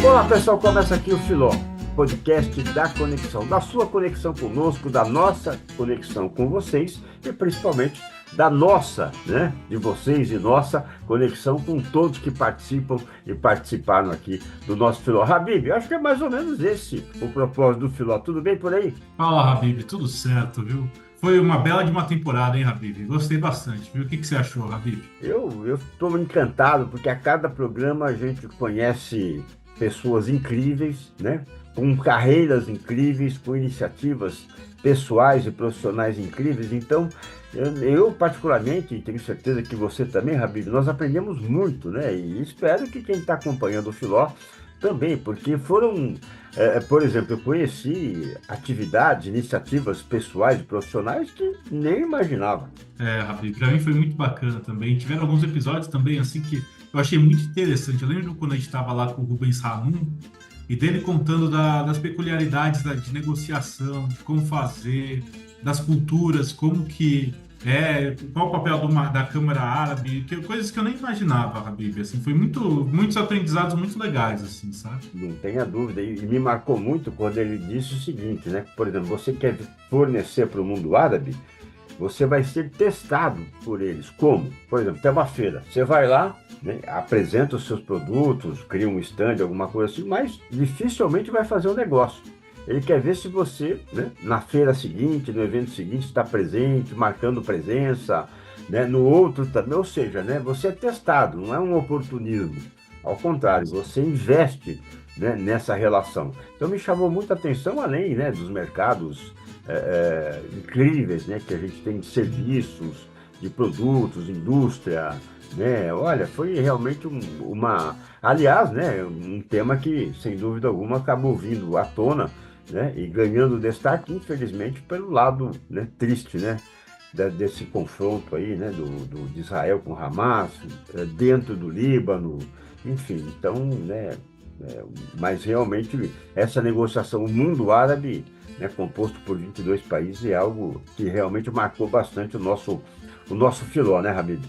Olá, pessoal, começa aqui o Filó, podcast da conexão, da sua conexão conosco, da nossa conexão com vocês e principalmente da nossa, né, de vocês e nossa conexão com todos que participam e participaram aqui do nosso Filó. Habib, acho que é mais ou menos esse o propósito do Filó. Tudo bem por aí? Fala, Habib, tudo certo, viu? Foi uma bela de uma temporada, hein, Habib? Gostei bastante, viu? O que você achou, Habib? Eu estou encantado porque a cada programa a gente conhece pessoas incríveis, né? Com carreiras incríveis, com iniciativas pessoais e profissionais incríveis. Então, eu particularmente, e tenho certeza que você também, Habib, nós aprendemos muito, né? E espero que quem está acompanhando o Filó também, porque foram, por exemplo, eu conheci atividades, iniciativas pessoais e profissionais que nem imaginava. É, Habib, pra mim foi muito bacana também. Tiveram alguns episódios também, assim, que eu achei muito interessante. Eu lembro quando a gente estava lá com o Rubens Ramon e dele contando das peculiaridades de negociação, de como fazer, das culturas, como que qual o papel da Câmara Árabe, coisas que eu nem imaginava, Habib. Assim, foi muitos aprendizados muito legais, assim, sabe? Não tenha dúvida, e me marcou muito quando ele disse o seguinte, né? Por exemplo, você quer fornecer para o mundo árabe, você vai ser testado por eles. Como? Por exemplo, tem uma feira. Você vai lá, né, apresenta os seus produtos, cria um stand, alguma coisa assim, mas dificilmente vai fazer um negócio. Ele quer ver se você, né, na feira seguinte, no evento seguinte, está presente, marcando presença, né, no outro também. Ou seja, né, você é testado, não é um oportunismo. Ao contrário, você investe, né, nessa relação. Então me chamou muita atenção, além, né, dos mercados incríveis, né, que a gente tem de serviços, de produtos, indústria, né? Olha, foi realmente aliás, né, um tema que, sem dúvida alguma, acabou vindo à tona, né, e ganhando destaque, infelizmente, pelo lado, né, triste, né, desse confronto aí, né, de Israel com Hamas, dentro do Líbano, enfim, então, né, é, mas realmente essa negociação, o mundo árabe, né, composto por 22 países, é algo que realmente marcou bastante o nosso filó, né, Habib?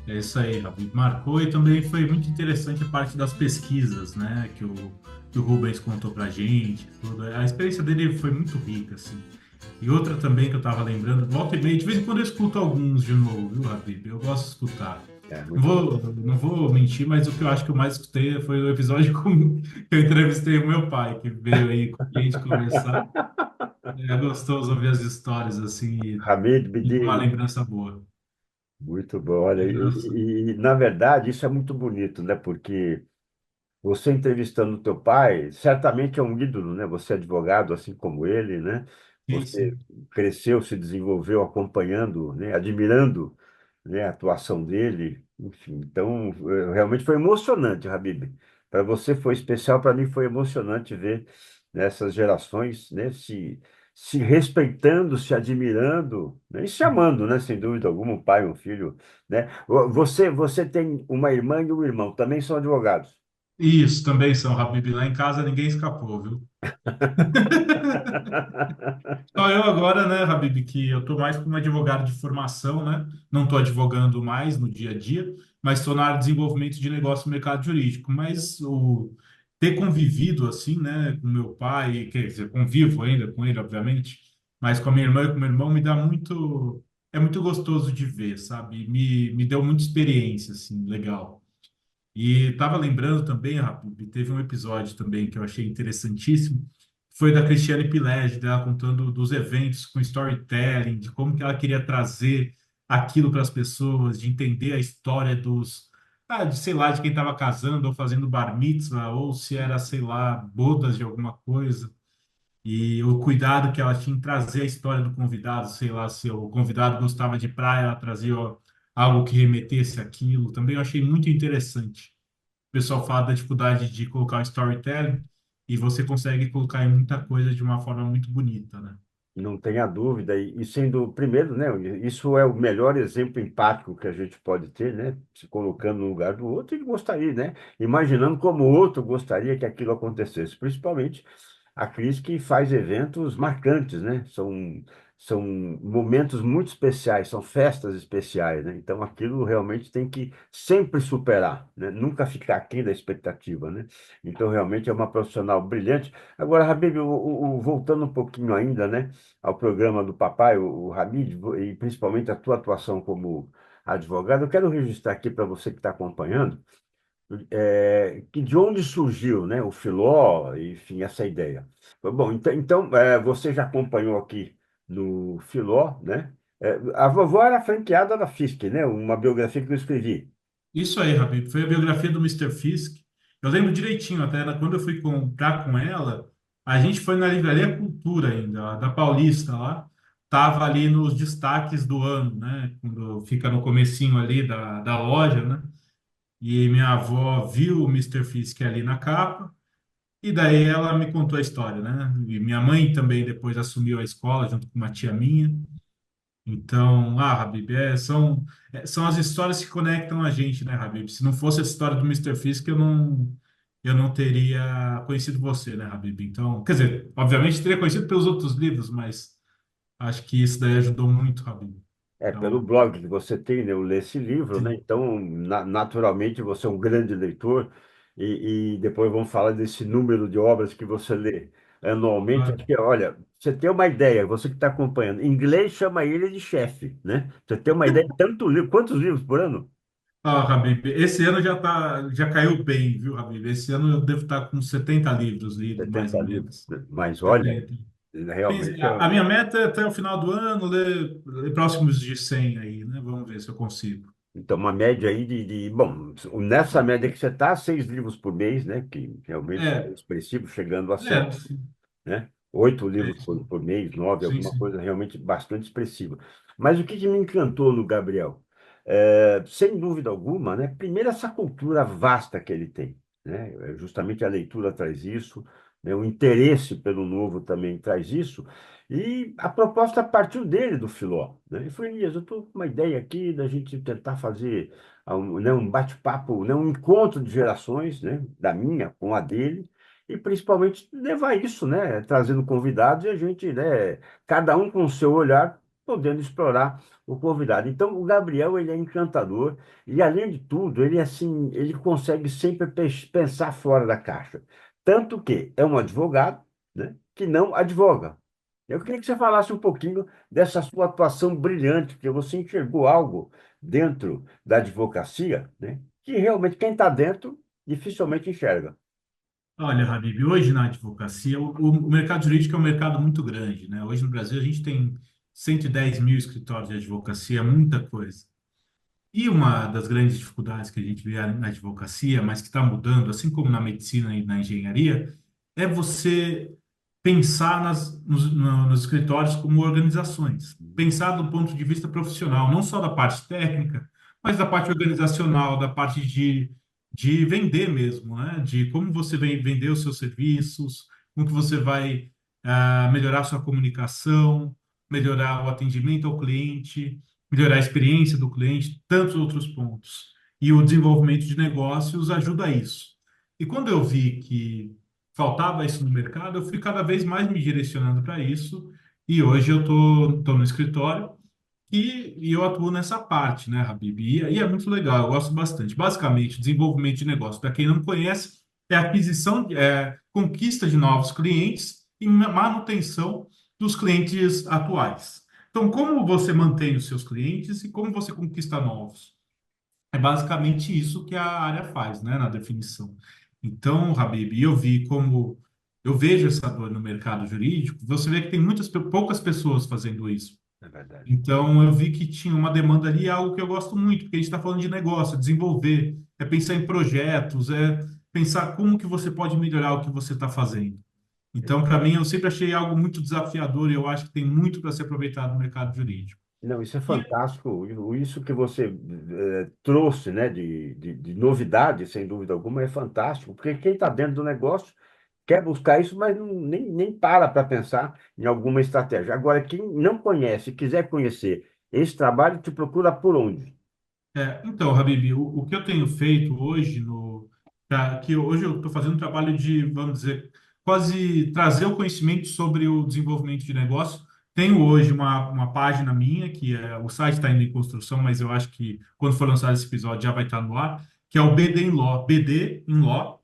É isso aí, Rabi. Marcou e também foi muito interessante a parte das pesquisas, né? Que o Rubens contou pra gente, tudo. A experiência dele foi muito rica, assim. E outra também que eu tava lembrando, volta e meia, de vez em quando eu escuto alguns de novo, viu, Habib? Eu gosto de escutar. É Não muito bom. vou, não vou mentir, mas o que eu acho que eu mais escutei foi o episódio que eu entrevistei o meu pai, que veio aí com a gente conversar. É gostoso ouvir as histórias, assim, Habib, e uma lembrança boa. muito bom. Olha, Lembrança. na verdade isso é muito bonito, né? Porque você entrevistando o teu pai, certamente é um ídolo, né? Você é advogado, assim como ele, né? Sim, Você sim. cresceu, se desenvolveu acompanhando, né? Admirando, né? A atuação dele, enfim. Então, realmente foi emocionante, Habib. Para você foi especial, para mim foi emocionante ver nessas gerações, né? Se respeitando, se admirando, né? E se amando, né? Sem dúvida alguma, um pai, um filho, né? Você tem uma irmã e um irmão, também são advogados. Isso, também são, Habib. Lá em casa ninguém escapou, viu? Só eu agora, né, Habib, que eu tô mais como advogado de formação, né? Não tô advogando mais no dia a dia, mas estou na área de desenvolvimento de negócio no mercado jurídico. Mas o ter convivido assim, né, com meu pai, quer dizer, convivo ainda com ele, obviamente, mas com a minha irmã e com meu irmão me dá muito, é muito gostoso de ver, sabe? Me deu muita experiência, assim, legal. E estava lembrando também, Habib, teve um episódio também que eu achei interessantíssimo, foi da Cristiane Pilege, dela contando dos eventos com storytelling, de como que ela queria trazer aquilo para as pessoas, de entender a história de sei lá, de quem estava casando ou fazendo bar mitzvah, ou se era, sei lá, bodas de alguma coisa. E o cuidado que ela tinha em trazer a história do convidado, sei lá, se o convidado gostava de praia, ela trazia algo que remetesse àquilo. Também eu achei muito interessante. O pessoal fala da dificuldade de colocar o storytelling e você consegue colocar em muita coisa de uma forma muito bonita, né? Não tenha dúvida, e sendo, primeiro, né, isso é o melhor exemplo empático que a gente pode ter, né, se colocando no lugar do outro e gostaria, né, imaginando como o outro gostaria que aquilo acontecesse, principalmente a Cris que faz eventos marcantes, né, são são momentos muito especiais, são festas especiais, né? Então aquilo realmente tem que sempre superar, né? Nunca ficar aquém da expectativa, né? Então realmente é uma profissional brilhante. Agora, Habib, voltando um pouquinho ainda, né, ao programa do papai, o Hamid, e principalmente a tua atuação como advogado, eu quero registrar aqui para você que está acompanhando, que de onde surgiu, né, o Filó, enfim, essa ideia. Bom, você já acompanhou aqui no Filó, né? A vovó era franqueada da Fisk, né? Uma biografia que eu escrevi. Isso aí, Rabib, foi a biografia do Mister Fisk. Eu lembro direitinho, até quando eu fui comprar com ela, a gente foi na Livraria Cultura ainda, a da Paulista lá, tava ali nos destaques do ano, né? Quando fica no comecinho ali da loja, né? E minha avó viu o Mister Fisk ali na capa, e daí ela me contou a história, né? E minha mãe também depois assumiu a escola junto com uma tia minha. Então, Habib, são as histórias que conectam a gente, né, Habib? Se não fosse a história do Mister Fisk, eu não teria conhecido você, né, Habib? Então, quer dizer, obviamente teria conhecido pelos outros livros, mas acho que isso daí ajudou muito, Habib. Pelo Então, blog que você tem, né? Eu li esse livro, né? sim, Então, naturalmente, você é um grande leitor e depois vamos falar desse número de obras que você lê anualmente. Acho claro. que, olha, você tem uma ideia, você que está acompanhando, em inglês chama ele de chefe, né? Você tem uma ideia, tanto livro, quantos livros por ano? Habib, esse ano já caiu bem, viu, Habib? Esse ano eu devo estar com 70 livros lidos, mais 70 ou livros, menos. né? Mas olha, 70. realmente A minha meta é até o final do ano ler próximos de 100 aí, né? Vamos ver se eu consigo. então, uma média aí bom, nessa média que você está, 6 livros por mês, né? Que realmente é É, expressivo, chegando a é, 7, né? 8 livros sim, por mês, 9, sim, alguma sim. coisa realmente bastante expressiva. Mas o que me encantou no Gabriel? Sem dúvida alguma, né? Primeiro, essa cultura vasta que ele tem, né? Justamente a leitura traz isso, né? O interesse pelo novo também traz isso. E a proposta partiu dele, do Filó, né? Ele falou: Elias, eu estou com uma ideia aqui da gente tentar fazer né, um bate-papo, né, um encontro de gerações, né? Da minha com a dele e principalmente levar isso, né, trazendo convidados e a gente, né, cada um com o seu olhar, podendo explorar o convidado. Então, o Gabriel, ele é encantador e, além de tudo, ele, assim, ele consegue sempre pensar fora da caixa. Tanto que é um advogado, né, que não advoga. Eu queria que você falasse um pouquinho dessa sua atuação brilhante, porque você enxergou algo dentro da advocacia, né, que realmente quem está dentro dificilmente enxerga. Olha, Habib, hoje na advocacia, o mercado jurídico é um mercado muito grande, né? Hoje no Brasil a gente tem 110 mil escritórios de advocacia, é muita coisa. E uma das grandes dificuldades que a gente vê na advocacia, mas que está mudando, assim como na medicina e na engenharia, é você pensar nos escritórios como organizações. Pensar do ponto de vista profissional, não só da parte técnica, mas da parte organizacional, da parte de vender mesmo, né? De como você vem vender os seus serviços, como que você vai melhorar sua comunicação, melhorar o atendimento ao cliente, melhorar a experiência do cliente, tantos outros pontos. E o desenvolvimento de negócios ajuda a isso. E quando eu vi que faltava isso no mercado, eu fui cada vez mais me direcionando para isso. E hoje eu tô no escritório e eu atuo nessa parte, né, Habib? E é muito legal, eu gosto bastante. Basicamente, desenvolvimento de negócio, para quem não conhece, é aquisição, conquista de novos clientes e manutenção dos clientes atuais. Então, como você mantém os seus clientes e como você conquista novos? É basicamente isso que a área faz, né, na definição. Então, Habib, eu vejo essa dor no mercado jurídico, você vê que tem poucas pessoas fazendo isso. É verdade. Então, eu vi que tinha uma demanda ali, algo que eu gosto muito, porque a gente está falando de negócio, é desenvolver, é pensar em projetos, é pensar como que você pode melhorar o que você está fazendo. Então, para mim, eu sempre achei algo muito desafiador e eu acho que tem muito para ser aproveitado no mercado jurídico. Não, isso é E fantástico. Isso que você trouxe, né, de novidade, sem dúvida alguma, é fantástico, porque quem está dentro do negócio quer buscar isso, mas nem para pensar em alguma estratégia. Agora, quem não conhece, quiser conhecer esse trabalho, te procura por onde? então, Habib, o que eu tenho feito hoje que hoje eu estou fazendo um trabalho de, vamos dizer, quase trazer o conhecimento sobre o desenvolvimento de negócio tenho hoje uma página minha, que é, o site está ainda em construção, mas eu acho que quando for lançado esse episódio já vai estar no ar, que é o BD em Law, BD em Law,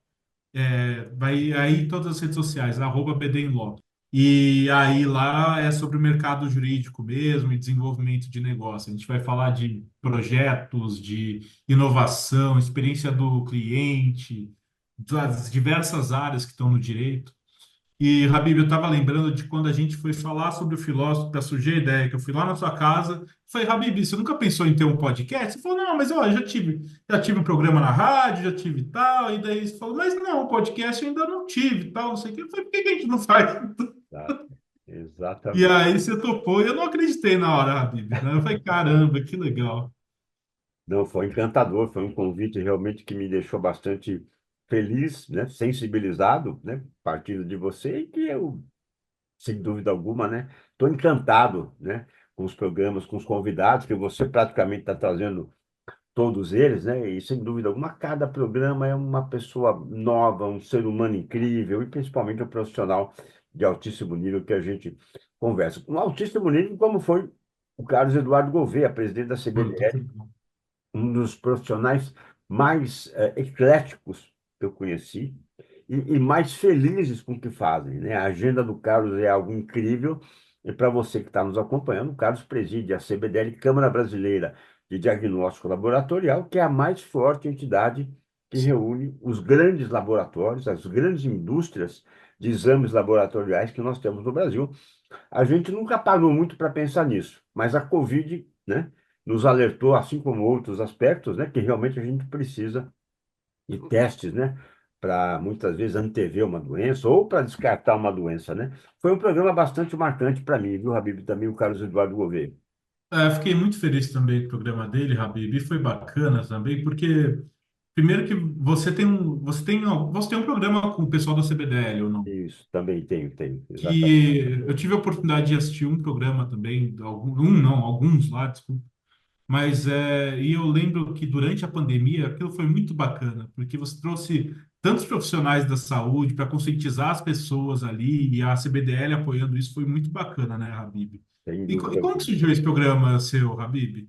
vai aí em todas as redes sociais, @BD em Law. E aí lá é sobre o mercado jurídico mesmo e desenvolvimento de negócio. A gente vai falar de projetos, de inovação, experiência do cliente, das diversas áreas que estão no direito. E, Habib, eu estava lembrando de quando a gente foi falar sobre o filósofo, para surgir a ideia, que eu fui lá na sua casa, falei, Habib, você nunca pensou em ter um podcast? Você falou, não, mas ó, já tive um programa na rádio, já tive tal, e daí você falou, mas não, podcast eu ainda não tive, tal, não sei o quê. Eu falei, por que que a gente não faz? Tá? E Exatamente. aí você topou, e eu não acreditei na hora, Habib, né? Eu falei, caramba, que legal. Não, foi encantador, foi um convite realmente que me deixou bastante feliz, né? Sensibilizado, né? Partindo de você e que eu, sem dúvida alguma, né? Estou encantado, né? Com os programas, com os convidados que você praticamente está trazendo todos eles, né? E sem dúvida alguma, cada programa é uma pessoa nova, um ser humano incrível e principalmente um profissional de altíssimo nível que a gente conversa. Um altíssimo nível, como foi o Carlos Eduardo Gouveia, presidente da Puta, que CBDL, bom. um dos profissionais mais ecléticos que eu conheci e mais felizes com o que fazem, né? A agenda do Carlos é algo incrível. E para você que está nos acompanhando, o Carlos preside a CBDL, Câmara Brasileira de Diagnóstico Laboratorial, que é a mais forte entidade que reúne os grandes laboratórios, as grandes indústrias de exames laboratoriais que nós temos no Brasil. A gente nunca parou muito para pensar nisso, mas a Covid, né, nos alertou, assim como outros aspectos, né, que realmente a gente precisa de testes, né, para muitas vezes antever uma doença ou para descartar uma doença, né? Foi um programa bastante marcante para mim, viu, Habib? Também o Carlos Eduardo Gouveia. Fiquei muito feliz também com o programa dele, Habib, e foi bacana também, porque primeiro que você tem um programa com o pessoal da CBDL ou não? Isso, também tenho, exatamente. Que eu tive a oportunidade de assistir um programa também, alguns lá, desculpa. Mas e eu lembro que durante a pandemia aquilo foi muito bacana, porque você trouxe tantos profissionais da saúde para conscientizar as pessoas ali, e a CBDL apoiando isso foi muito bacana, né, Habib? Sem E dúvida como que alguma. surgiu esse programa seu, Habib?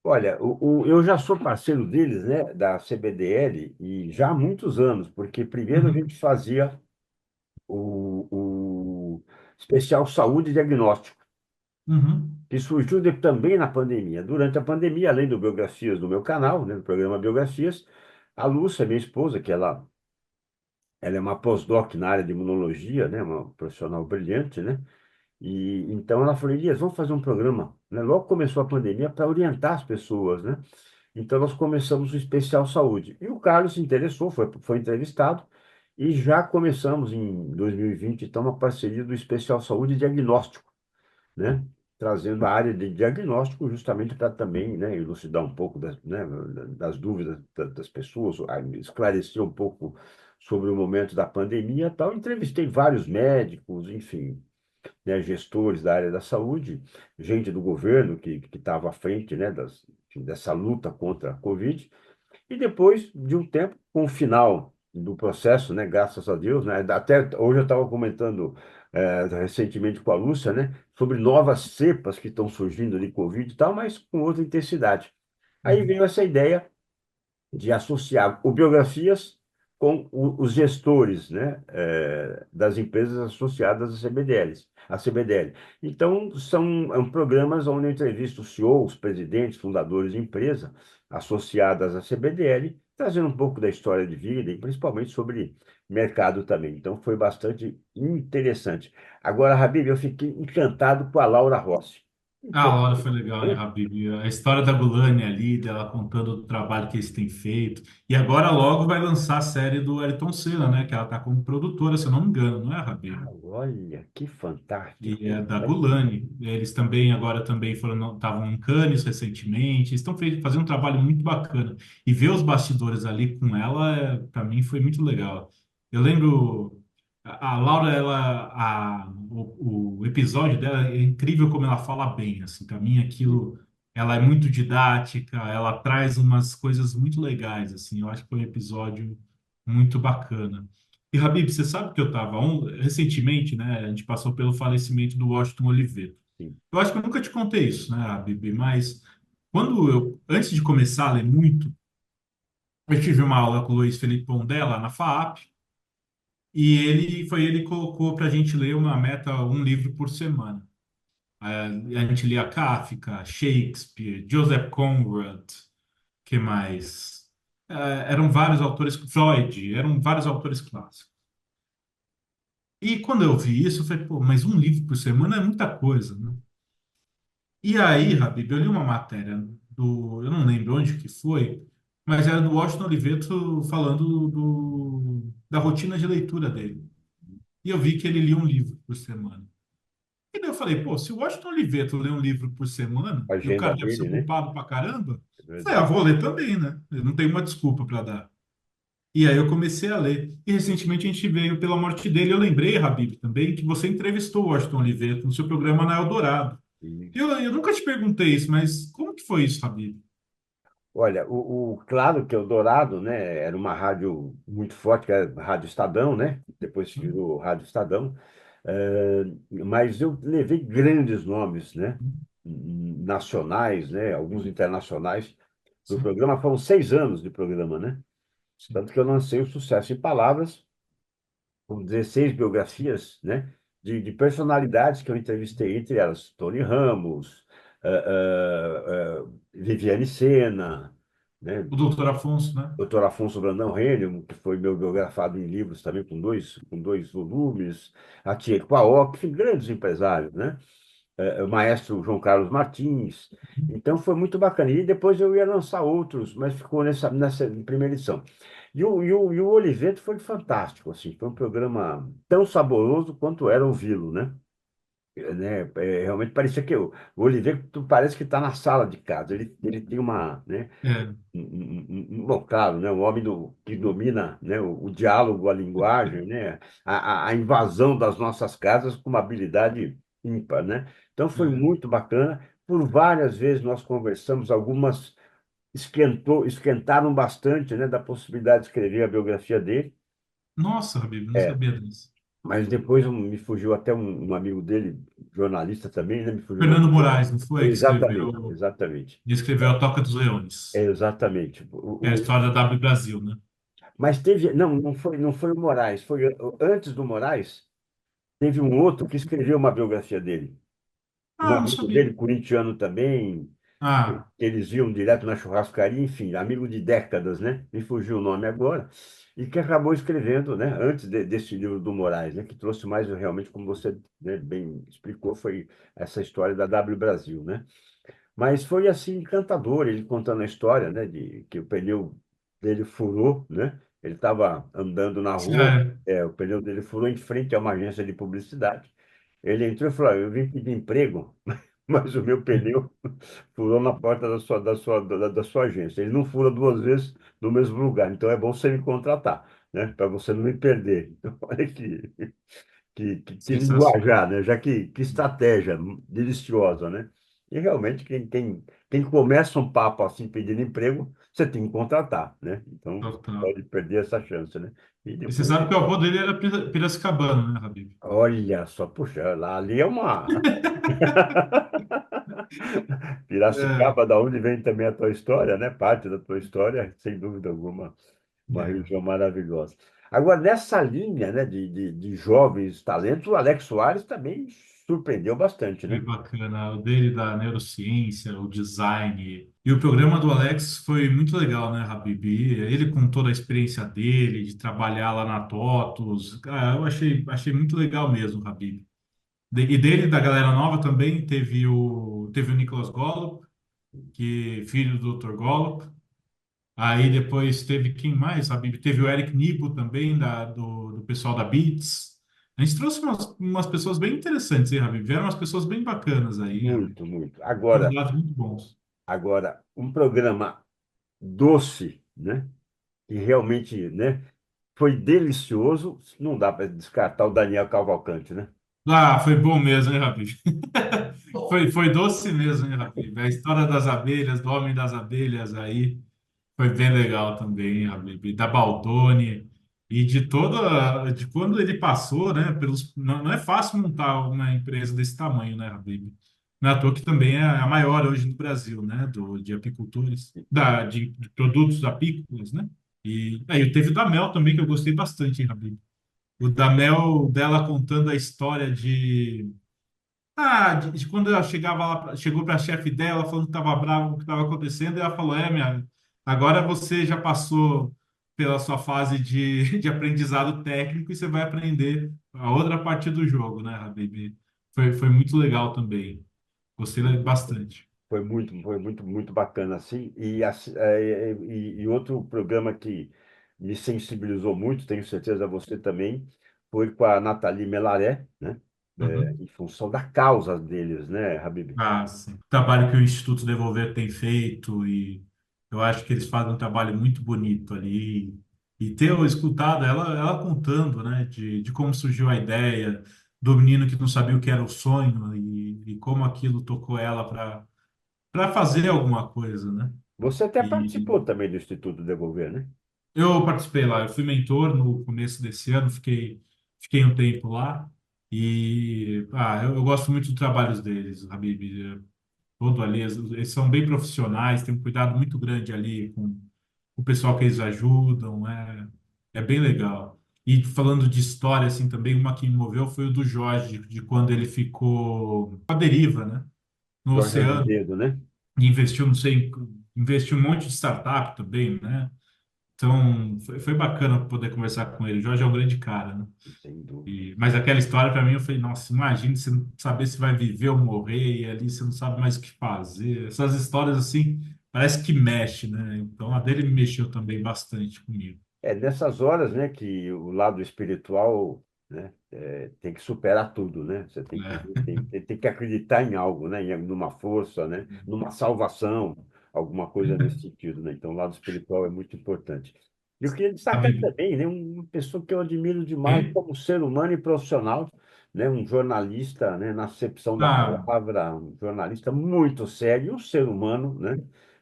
Olha, eu já sou parceiro deles, né, da CBDL, e já há muitos anos, porque primeiro a Uhum, gente fazia o especial saúde e diagnóstico, uhum, que surgiu também na pandemia. Durante a pandemia, além do Biografias do meu canal, né, do programa Biografias, a Lúcia, minha esposa, ela é uma pós-doc na área de imunologia, né, uma profissional brilhante, né, e então ela falou, Elias, vamos fazer um programa, né? Logo começou a pandemia para orientar as pessoas, né? Então nós começamos o especial saúde. E o Carlos se interessou, foi entrevistado, e já começamos em 2020, então, uma parceria do especial saúde e diagnóstico, né? Trazendo a área de diagnóstico justamente para também, né, elucidar um pouco das, né, das dúvidas das pessoas, esclarecer um pouco sobre o momento da pandemia e tal. Entrevistei vários médicos, enfim, né, gestores da área da saúde, gente do governo que estava à frente, né, enfim, dessa luta contra a Covid. E depois de um tempo, com o final do processo, né, graças a Deus, né, até hoje eu estava comentando recentemente com a Lúcia, né, sobre novas cepas que estão surgindo de Covid e tal, mas com outra intensidade. Aí uhum. veio essa ideia de associar o Biografias com os gestores, né, das empresas associadas à CBDLs, à CBDL. Então, são programas onde eu entrevisto CEOs, presidentes, fundadores de empresa associadas à CBDL, trazendo um pouco da história de vida e principalmente sobre mercado também. Então, foi bastante interessante. Agora, Habib, eu fiquei encantado com a Laura Rossi. A hora foi legal, né, Habib? A história da Gulani ali, dela contando o trabalho que eles têm feito. E agora logo vai lançar a série do Ayrton Senna, né? Que ela tá como produtora, se eu não me engano, não é, Ah, Habib? olha, que E é fantástico. da Gulani. Eles também agora também estavam em Cannes recentemente. Estão fazendo um trabalho muito bacana. E ver os bastidores ali com ela, para mim, foi muito legal. Eu lembro a Laura, o episódio dela é incrível como ela fala bem. Assim, para mim, aquilo, ela é muito didática. Ela traz umas coisas muito legais. Assim, eu acho que foi um episódio muito bacana. E, Habib, você sabe que eu estava recentemente, né? A gente passou pelo falecimento do Washington Oliveto. sim. Eu acho que eu nunca te contei isso, né, Habib? Mas antes de começar a ler muito, eu tive uma aula com o Luiz Felipe Pondé na FAAP, e ele que colocou para a gente ler uma meta, um livro por semana. A gente lia Kafka, Shakespeare, Joseph Conrad, que mais? Eram vários autores, Freud, eram vários autores clássicos. E quando eu vi isso, eu falei, pô, mas um livro por semana é muita coisa, né? E aí, Habib, eu li uma matéria eu não lembro onde que foi, mas era do Washington Oliveto falando da rotina de leitura dele. E eu vi que ele lia um livro por semana. E daí eu falei, pô, se o Washington Oliveto lê um livro por semana, A e o agenda cara deve ser dele, né? ocupado pra caramba, É eu falei, ah, verdade. vou ler também, né? Eu não tenho uma desculpa para dar. E aí eu comecei a ler. E recentemente a gente veio pela morte dele. Eu lembrei, Habib, também, que você entrevistou o Washington Oliveto no seu programa na Eldorado. E, Eu nunca te perguntei isso, mas como que foi isso, Habib? olha, claro que o Dourado, né, era uma rádio muito forte, que era a Rádio Estadão, né? Depois virou Rádio Estadão. Mas eu levei grandes nomes, né? Nacionais, né? Alguns internacionais do Sim, programa. Foram 6 anos de programa, né? sim. Tanto que eu lancei o Sucesso em Palavras, com 16 biografias, né? De personalidades que eu entrevistei, entre elas Tony Ramos, Viviane Sena, né? O doutor Afonso, né? Dr. Afonso Brandão Rênio, que foi meu biografado em livros também, com dois volumes, a Tia Paok, enfim, grandes empresários, né? O maestro João Carlos Martins. Então foi muito bacana. E depois eu ia lançar outros, mas ficou nessa primeira edição. E o Oliveto foi fantástico, assim, foi um programa tão saboroso quanto era ouvi-lo, né? Realmente parecia que o Oliveto parece que está na sala de casa. Ele tem uma, né? É, Bom, claro, né, o homem que domina, né, o diálogo, a linguagem, né, a invasão das nossas casas com uma habilidade ímpar, né? Então foi é. muito bacana. Por várias vezes nós conversamos, algumas esquentaram bastante, né, da possibilidade de escrever a biografia dele. Nossa, Habib, não É, sabia disso. mas depois me fugiu até um amigo dele, jornalista também, né, me fugiu o nome. Fernando Moraes, não foi? Exatamente, exatamente. Que escreveu A Toca dos Leões, Exatamente. que é a história da W Brasil, né? Mas teve, não foi o Moraes, antes do Moraes, teve um outro que escreveu uma biografia dele. Um Ah, não amigo sabia. dele, corintiano também, que Ah, eles iam direto na churrascaria, enfim, amigo de décadas, né? Me fugiu o nome agora, e que acabou escrevendo, né, antes desse livro do Moraes, né, que trouxe mais realmente, como você, né, bem explicou, foi essa história da W Brasil, né? Mas foi assim encantador ele contando a história, né, de que o pneu dele furou, né? Ele estava andando na rua, é, o pneu dele furou em frente a uma agência de publicidade. Ele entrou e falou: "Ah, eu vim pedir emprego, mas o meu pneu furou na porta da sua agência. Ele não fura 2 vezes no mesmo lugar, então é bom você me contratar, né? Para você não me perder." Então, olha que sensacional. linguajar, né? Já que estratégia deliciosa, né? E realmente, quem começa um papo assim pedindo emprego, você tem que contratar, né? Então, você Total. pode perder essa chance, né? E E você depois, sabe que o avô dele era piracicabano, né, Habib? olha só, puxa, lá ali é uma É, Piracicaba, da onde vem também a tua história, né? Parte da tua história, sem dúvida alguma, uma é, região maravilhosa. Agora, nessa linha, né, de jovens talentos, o Alex Soares também surpreendeu bastante, foi né? bacana. O dele da neurociência, o design. E o programa do Alex foi muito legal, né, Habib? Ele com toda a experiência dele, de trabalhar lá na TOTUS. Cara, eu achei muito legal mesmo, Habib. E dele, da galera nova também, teve o Nicholas Golub, filho do Dr. Golub. Aí depois teve quem mais, sabe? Teve o Eric Nipo também, do pessoal da Beats. A gente trouxe umas pessoas bem interessantes, hein, Rabi? Vieram umas pessoas bem bacanas aí, Rabi. Muito, muito. Agora, Convidados muito bons. agora, um programa doce, né? Que realmente, né, foi delicioso. Não dá para descartar o Daniel Cavalcante, né? Ah, foi bom mesmo, hein, Rabi? Foi doce mesmo, hein, Rabi? A história das abelhas, do homem das abelhas aí, foi bem legal também, hein, Rabi? Da Baldoni. E de quando ele passou, né, não é fácil montar uma empresa desse tamanho, né, Habib? Não é à toa que também é a maior hoje no Brasil, né, de apicultores, de produtos apícolas, né? E aí teve o da Mel também, que eu gostei bastante, hein, Habib? O da Mel, dela contando a história de quando ela chegava lá, chegou para a chefe dela falando que estava brava com o que estava acontecendo, e ela falou: minha, agora você já passou pela sua fase de aprendizado técnico e você vai aprender a outra parte do jogo, né, Habib? Foi muito legal também. Gostei bastante. Muito bacana assim. E outro programa que me sensibilizou muito, tenho certeza você também, foi com a Nathalie Melaré, né? Uhum. Em função da causa deles, né, Habib? Ah, sim. O trabalho que o Instituto Devolver tem feito, e eu acho que eles fazem um trabalho muito bonito ali. E ter escutado ela contando, né, de como surgiu a ideia, do menino que não sabia o que era o sonho e como aquilo tocou ela para fazer alguma coisa, né? Você até E participou também do Instituto Devolver, né? eu participei lá, eu fui mentor no começo desse ano, fiquei um tempo lá. E eu gosto muito dos trabalhos deles, Habib. Todo ali, eles são bem profissionais, têm um cuidado muito grande ali com o pessoal que eles ajudam, é bem legal. E falando de história, assim, também, uma que me moveu foi o do Jorge, de quando ele ficou à deriva, né, no Jorge oceano, Azevedo, né? e investiu, não sei, investiu um monte de startup também, né? Então, foi bacana poder conversar com ele. O Jorge é um grande cara, né? Sem dúvida. Mas aquela história para mim, eu falei, nossa, imagine você não saber se vai viver ou morrer, e ali você não sabe mais o que fazer. Essas histórias assim, parece que mexe, né? Então a dele me mexeu também bastante comigo. É nessas horas, né, que o lado espiritual, né, tem que superar tudo, né? Você Né? tem que acreditar em algo, né, numa força, né, numa salvação, alguma coisa nesse sentido, né? Então, o lado espiritual é muito importante. E eu queria destacar Habib, também, né, uma pessoa que eu admiro demais hein? como ser humano e profissional, né, um jornalista, né, na acepção da Ah, palavra, um jornalista muito sério, um ser humano, né,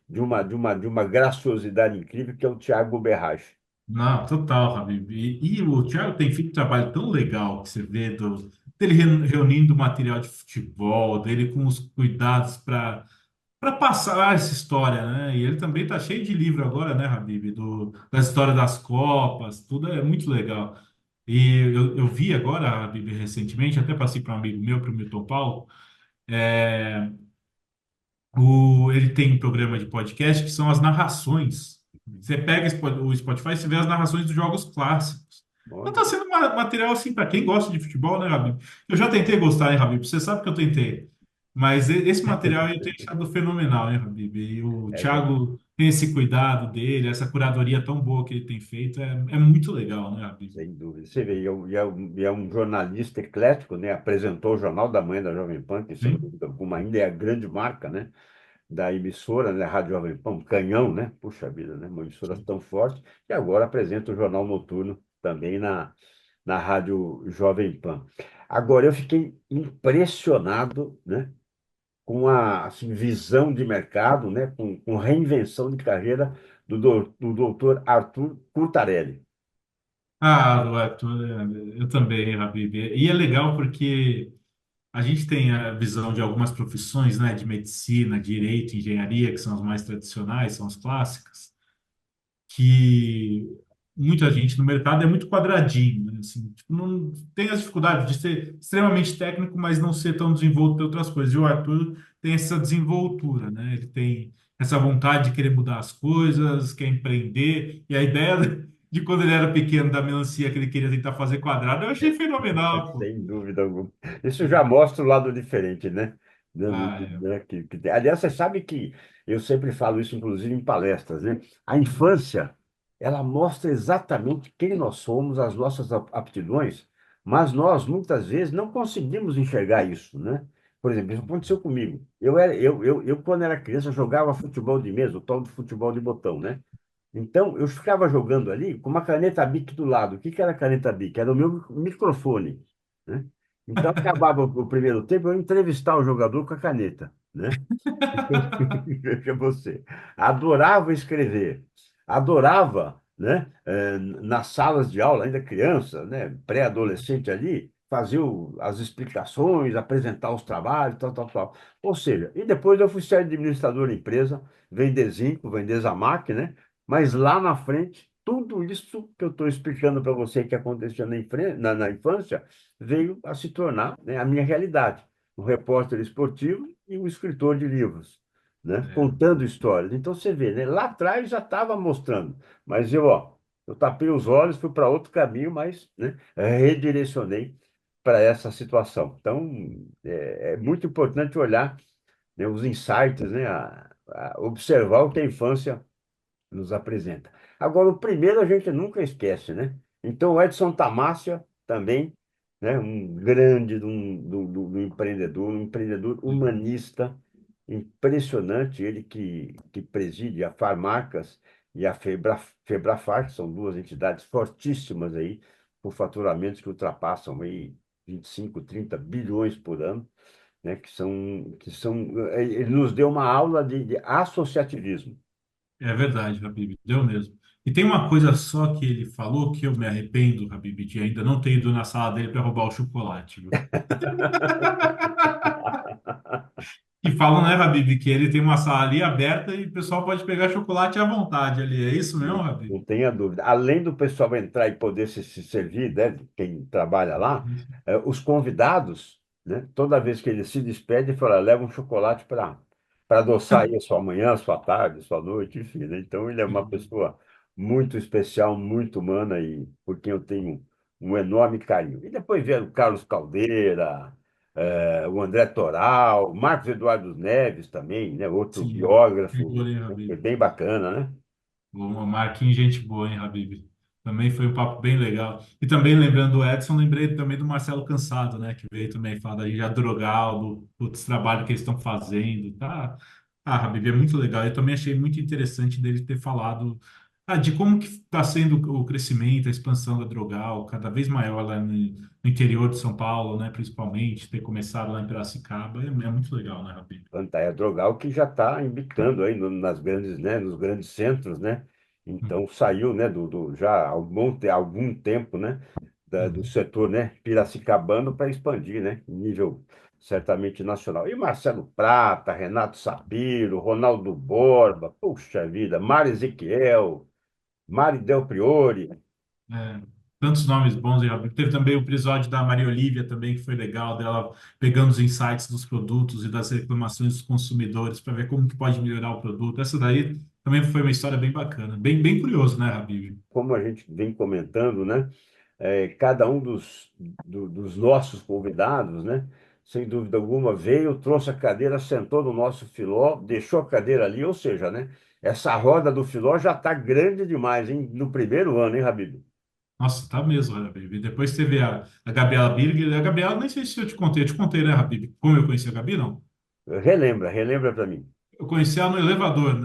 de uma graciosidade incrível, que é o Tiago Berrache. não, total, Habib. E o Thiago tem feito um trabalho tão legal que você vê dele reunindo material de futebol, dele com os cuidados para passar essa história, né? E ele também está cheio de livro agora, né, Habib? Da história das Copas, tudo é muito legal. E eu vi agora, Habib, recentemente, até passei para um amigo meu, para o Milton Paulo, é, ele tem um programa de podcast que são as narrações. Você pega o Spotify e você vê as narrações dos jogos clássicos. Então Olha, tá sendo material assim para quem gosta de futebol, né, Habib? Eu já tentei gostar, hein, Habib? Você sabe que eu tentei. Mas esse material eu tenho achado fenomenal, hein, Habib? E o é verdade, Thiago tem esse cuidado dele, essa curadoria tão boa que ele tem feito, é muito legal, né, Habib? sem dúvida. Você vê, e é um jornalista eclético, né? Apresentou o Jornal da Manhã da Jovem Pan, que sem Sim. dúvida alguma ainda é a grande marca, né? Da emissora, né? Rádio Jovem Pan, um canhão, né? Puxa vida, né? Uma emissora tão forte. E agora apresenta o Jornal Noturno também na Rádio Jovem Pan. Agora, eu fiquei impressionado, né? Com a assim, visão de mercado, né? Com reinvenção de carreira do doutor Arthur Curtarelli. Arthur, eu também, Habib. E é legal porque a gente tem a visão de algumas profissões, né, de medicina, direito, engenharia, que são as mais tradicionais, são as clássicas, que muita gente no mercado é muito quadradinho, né? Assim, tipo, não tem as dificuldades de ser extremamente técnico, mas não ser tão desenvolto em outras coisas. E o Arthur tem essa desenvoltura, né? Ele tem essa vontade de querer mudar as coisas, quer empreender, e a ideia de quando ele era pequeno da melancia que ele queria tentar fazer quadrado, eu achei fenomenal, pô. Sem dúvida alguma. Isso já mostra o lado diferente, né? É. Aliás, você sabe que eu sempre falo isso, inclusive em palestras, né? A infância, ela mostra exatamente quem nós somos, as nossas aptidões, mas nós, muitas vezes, não conseguimos enxergar isso, né? Por exemplo, isso aconteceu comigo. Quando era criança, jogava futebol de mesa, o tal de futebol de botão, né? Então, eu ficava jogando ali com uma caneta Bic do lado. O que que era a caneta Bic? Era o meu microfone, né? Então, acabava o primeiro tempo, eu ia entrevistar o jogador com a caneta, né? Então, veja você. Adorava escrever. Adorava. né? Nas salas de aula, ainda criança, né? Pré-adolescente ali, fazer as explicações, apresentar os trabalhos, tal, tal, tal. Ou seja, e depois eu fui ser administrador de empresa, vender zinco, vender Zamac, né? Mas lá na frente, tudo isso que eu estou explicando para você que aconteceu na infância, veio a se tornar, né, a minha realidade. O repórter esportivo e o escritor de livros, né? É, Contando histórias. Então você vê, né? Lá atrás já estava mostrando, mas eu tapei os olhos, fui para outro caminho, mas, né, redirecionei para essa situação. Então, é muito importante olhar, né, os insights, né, observar o que a infância nos apresenta. Agora, o primeiro a gente nunca esquece, né? Então, o Edson Tamassia também, né? Um grande do empreendedor, um empreendedor humanista, impressionante, ele que preside a Farmacas e a Febrafar, que são duas entidades fortíssimas aí, com faturamentos que ultrapassam aí 25, 30 bilhões por ano, né? Ele nos deu uma aula de associativismo. é verdade, Habib, deu mesmo. E tem uma coisa só que ele falou que eu me arrependo, Habib, de ainda não ter ido na sala dele para roubar o chocolate, viu? E falam, né, Habib, que ele tem uma sala ali aberta e o pessoal pode pegar chocolate à vontade ali. É isso mesmo, Não, Habib? não tenha dúvida. Além do pessoal entrar e poder se servir, né, quem trabalha lá, os convidados, né, toda vez que ele se despede, ele fala, leva um chocolate para adoçar aí a sua manhã, a sua tarde, a sua noite, enfim, né? Então ele é uma pessoa muito especial, muito humana e por quem eu tenho um enorme carinho. E depois vieram o Carlos Caldeira, o André Toral, Marcos Eduardo Neves também, né, outro Sim, biógrafo, boa, hein, né, foi Habib? bem bacana, né? Uma Marquinhos, gente boa, hein, Habib? Também foi um papo bem legal. E também lembrando do Edson, lembrei também do Marcelo Cansado, né? Que veio também falar da já Drogal, do trabalho que eles estão fazendo, tá? Ah, Habib, é muito legal. Eu também achei muito interessante dele ter falado de como que está sendo o crescimento, a expansão da Drogal, cada vez maior lá no interior de São Paulo, né? Principalmente, ter começado lá em Piracicaba. É muito legal, né, Habib? Pantaia Drogal, que já está embicando aí nas grandes, né, nos grandes centros, né? Então saiu, né, já há algum tempo, né, do Uhum. setor, né, piracicabano para expandir, né, em nível certamente nacional. E Marcelo Prata, Renato Sapiro, Ronaldo Borba, puxa vida, Mário Ezequiel, Mário Del Priori. É, tantos nomes bons aí, Roberto. Teve também o episódio da Maria Olívia também, que foi legal, dela pegando os insights dos produtos e das reclamações dos consumidores para ver como que pode melhorar o produto. Essa daí também foi uma história bem bacana. Bem curioso, né, Habib? Como a gente vem comentando, né? Cada um dos nossos convidados, né? Sem dúvida alguma, veio, trouxe a cadeira, sentou no nosso filó, deixou a cadeira ali, ou seja, né? Essa roda do filó já está grande demais, hein? No primeiro ano, hein, Habib? Nossa, tá mesmo, Habib. Depois teve a Gabriela Birger. A Gabriela, nem sei se eu te contei, né, Habib? Como eu conheci a Gabi, não. Relembra para mim. Eu conheci ela no elevador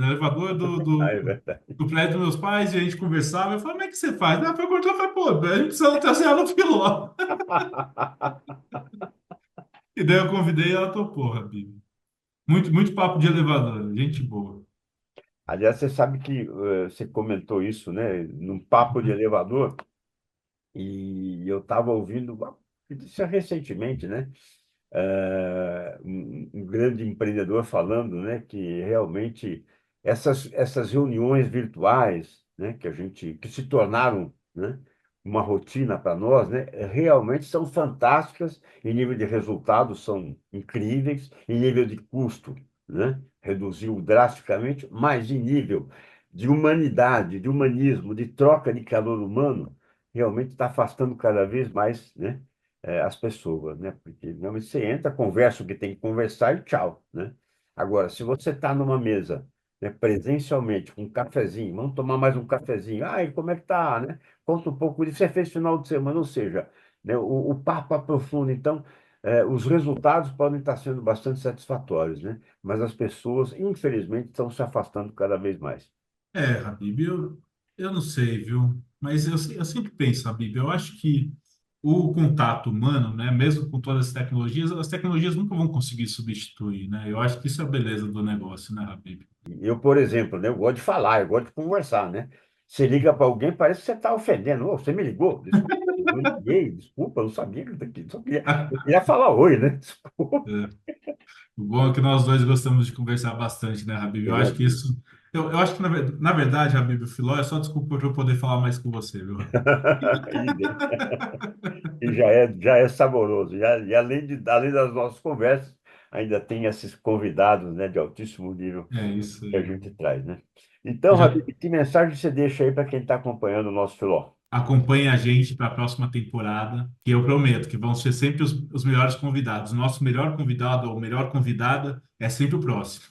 Ah, é verdade. do prédio dos meus pais, e a gente conversava. Eu falei, como é que você faz? Ela foi cortar, eu falei, pô, a gente precisa trazer ela no filó. E daí eu convidei e ela topou, Habib. Muito papo de elevador, gente boa. Aliás, você sabe que você comentou isso, né? Num papo de Uhum, elevador, e eu estava ouvindo, isso é recentemente, né? Um grande empreendedor falando, né, que realmente essas reuniões virtuais, né, que se tornaram, né, uma rotina para nós, né, realmente são fantásticas em nível de resultados, são incríveis, em nível de custo, né, reduziu drasticamente, mas em nível de humanidade, de humanismo, de troca de calor humano, realmente está afastando cada vez mais, né, as pessoas, né? Porque realmente você entra, conversa o que tem que conversar e tchau, né? Agora, se você está numa mesa, né, presencialmente, com um cafezinho, vamos tomar mais um cafezinho, ai, como é que tá, né? Conta um pouco disso, você fez final de semana, ou seja, né, o papo aprofunda, então, os resultados podem estar sendo bastante satisfatórios, né? Mas as pessoas, infelizmente, estão se afastando cada vez mais. Habib, eu não sei, viu? Mas eu sempre penso, Habib, eu acho que o contato humano, né, mesmo com todas as tecnologias nunca vão conseguir substituir, né? Eu acho que isso é a beleza do negócio, né, Habib? Eu, por exemplo, né, eu gosto de falar, eu gosto de conversar, né? Você liga para alguém, parece que você está ofendendo. Ô, você me ligou? Desculpa, eu não liguei, desculpa, eu não sabia que eu só queria falar oi, né? Desculpa. É. O bom é que nós dois gostamos de conversar bastante, né, Habib? Eu acho que Verdade. isso. Eu acho que, na verdade, Habib, o Filó é só desculpa para eu poder falar mais com você, viu, Habib? Idem. E já é saboroso. E além das nossas conversas, ainda tem esses convidados, né, de altíssimo nível É isso que a aí, gente Habib. traz, né? Então, Já Habib, que mensagem você deixa aí para quem está acompanhando o nosso Filó? acompanhe a gente para a próxima temporada, que eu prometo que vão ser sempre os melhores convidados. Nosso melhor convidado ou melhor convidada é sempre o próximo.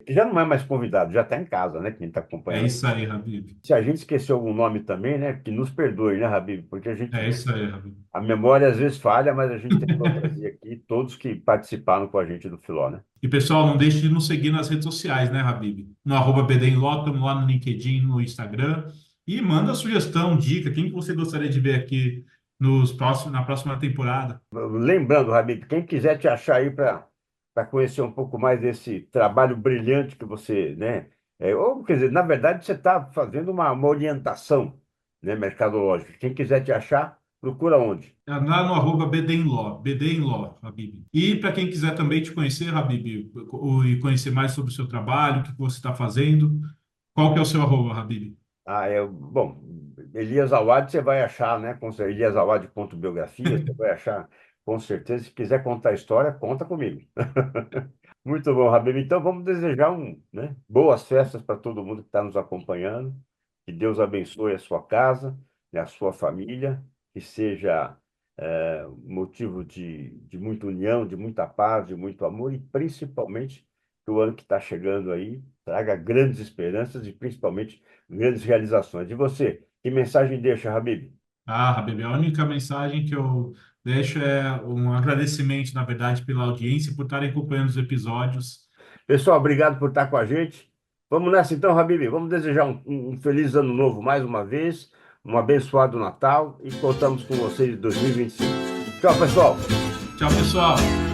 Que já não é mais convidado, já está em casa, né? Quem está É acompanhando. isso aí, Habib. Se a gente esqueceu algum nome também, né? Que nos perdoe, né, Habib? Porque É isso aí, Habib. a memória às vezes falha, mas a gente tentou trazer aqui todos que participaram com a gente do Filó, né? E pessoal, não deixe de nos seguir nas redes sociais, né, Habib? No arroba BDemLó, estamos lá no LinkedIn, no Instagram. E manda sugestão, dica, quem que você gostaria de ver aqui na próxima temporada. Lembrando, Habib, quem quiser te achar aí para conhecer um pouco mais desse trabalho brilhante que você, né? Ou, quer dizer, na verdade, você está fazendo uma orientação, né, mercadológica. Quem quiser te achar, procura onde? É lá no arroba BDemLó, Habib. E para quem quiser também te conhecer, Habib, e conhecer mais sobre o seu trabalho, o que você está fazendo, qual que é o seu arroba, Habib? Bom, Elias Awad você vai achar, né? Eliasawad.biografia, você vai achar com certeza. Se quiser contar a história, conta comigo. Muito bom, Rabelo. Então vamos desejar boas festas para todo mundo que está nos acompanhando. Que Deus abençoe a sua casa e a sua família, que seja motivo de muita união, de muita paz, de muito amor e principalmente que o ano que está chegando aí traga grandes esperanças e principalmente grandes realizações. E você, que mensagem deixa, Habib? Ah, Habib, a única mensagem que eu deixo é um agradecimento, na verdade, pela audiência, por estarem acompanhando os episódios. Pessoal, obrigado por estar com a gente. Vamos nessa então, Habib. Vamos desejar um feliz ano novo mais uma vez, um abençoado Natal e contamos com vocês em 2025. Tchau, pessoal. Tchau, pessoal!